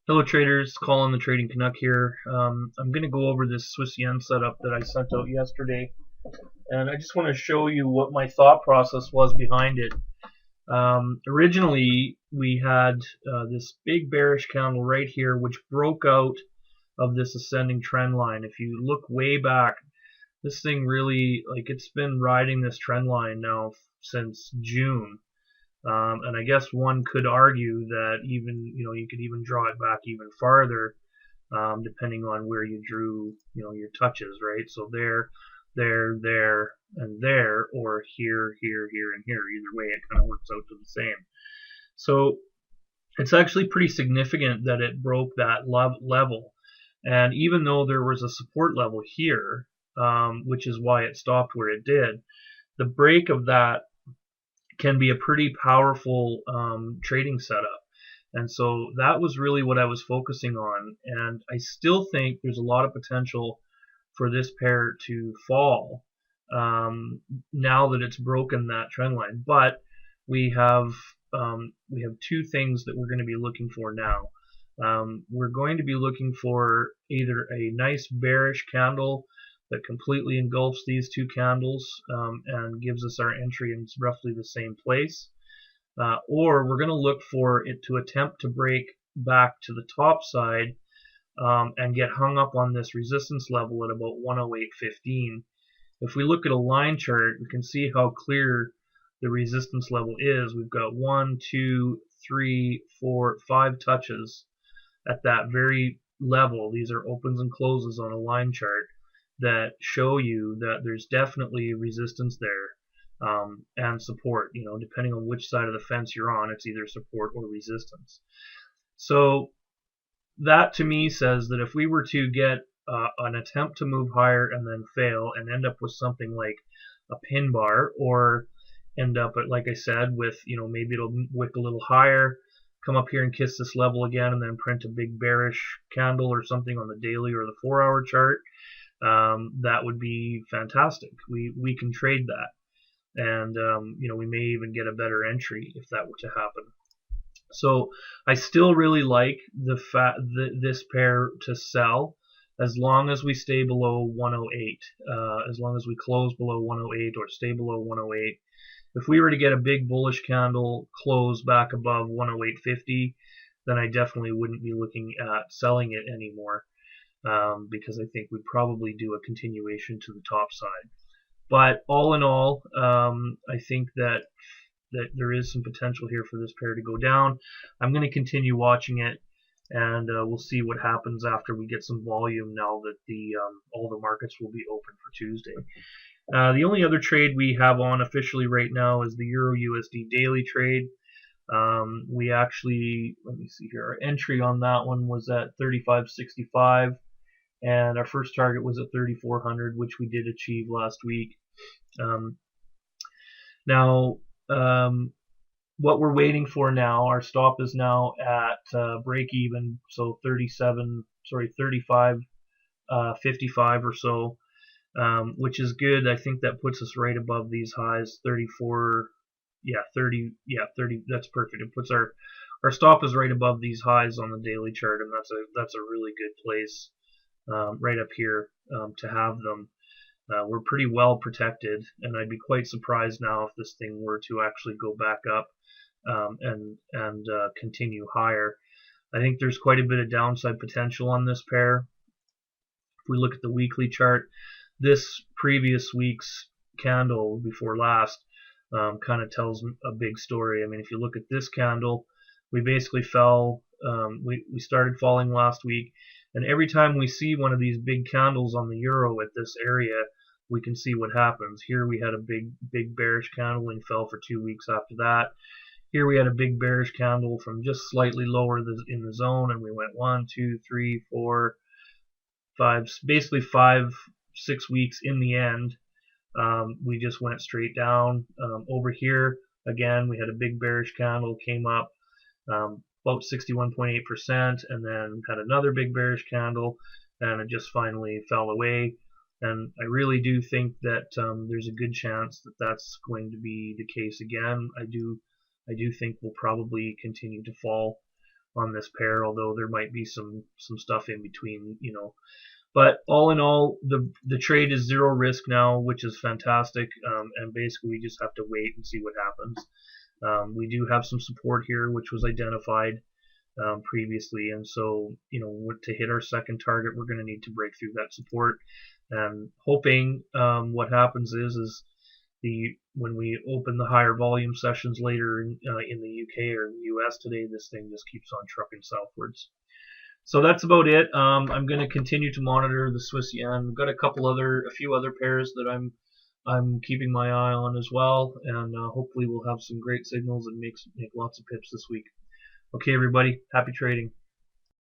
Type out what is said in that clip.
Hello traders, Colin the Trading Canuck here. I'm going to go over this Swiss yen setup that I sent out yesterday, and I just want to show you what my thought process was behind it. Originally, we had this big bearish candle right here, which broke out of this ascending trend line. If you look way back, this thing really, it's been riding this trend line now since June. And I guess one could argue that even you could even draw it back even farther, depending on where you drew your touches, right? So there, and there, or here, here, and here. Either way, it kind of works out to the same. So it's actually pretty significant that it broke that level, and even though there was a support level here, which is why it stopped where it did, the break of that can be a pretty powerful trading setup. And so that was really what I was focusing on. And I still think there's a lot of potential for this pair to fall now that it's broken that trend line. But we have two things that we're going to be looking for now. We're going to be looking for either a nice bearish candle that completely engulfs these two candles and gives us our entry in roughly the same place. Or we're going to look for it to attempt to break back to the top side and get hung up on this resistance level at about 108.15. If we look at a line chart, we can see how clear the resistance level is. We've got 1, 2, 3, 4, 5 touches at that very level. These are opens and closes on a line chart that show you that there's definitely resistance there and support. Depending on which side of the fence you're on, it's either support or resistance. So that to me says that if we were to get an attempt to move higher and then fail and end up with something like a pin bar, or end up at, like I said, with maybe it'll wick a little higher, come up here and kiss this level again, and then print a big bearish candle or something on the daily or the 4-hour chart, that would be fantastic. We can trade that, and we may even get a better entry if that were to happen. So I still really like this pair to sell as long as we stay below 108. As long as we close below 108 or stay below 108. If we were to get a big bullish candle close back above 108.50, then I definitely wouldn't be looking at selling it anymore. Because I think we'd probably do a continuation to the top side. But all in all, I think that there is some potential here for this pair to go down. I'm going to continue watching it, and we'll see what happens after we get some volume now that all the markets will be open for Tuesday. The only other trade we have on officially right now is the Euro USD daily trade. We actually, let me see here, our entry on that one was at 35.65. And our first target was at 3,400, which we did achieve last week. Now, what we're waiting for now, our stop is now at break even, so 35.55 or so, which is good. I think that puts us right above these highs, 34, 30, 30. That's perfect. It puts our stop is right above these highs on the daily chart, and that's a really good place. Right up here to have them. We're pretty well protected, and I'd be quite surprised now if this thing were to actually go back up and continue higher. I think there's quite a bit of downside potential on this pair. If we look at the weekly chart, this previous week's candle before last kind of tells a big story. I mean, if you look at this candle, we basically fell. We started falling last week. And every time we see one of these big candles on the euro at this area, we can see what happens. Here we had a big bearish candle and fell for 2 weeks after that. Here we had a big bearish candle from just slightly lower in the zone, and we went 1, 2, 3, 4, 5, basically 5, 6 weeks in the end. We just went straight down. Over here, again, we had a big bearish candle, came up about 61.8%, and then had another big bearish candle, and it just finally fell away. And I really do think that there's a good chance that that's going to be the case again. I do think we'll probably continue to fall on this pair, although there might be some stuff in between, But all in all, the trade is zero risk now, which is fantastic. And basically, we just have to wait and see what happens. We do have some support here, which was identified previously, and so to hit our second target, we're going to need to break through that support. And hoping what happens is when we open the higher volume sessions later in the UK or in the US today, this thing just keeps on trucking southwards. So that's about it. I'm going to continue to monitor the Swiss yen. I've got a few other pairs that I'm keeping my eye on as well, and hopefully we'll have some great signals and make lots of pips this week. Okay, everybody, happy trading.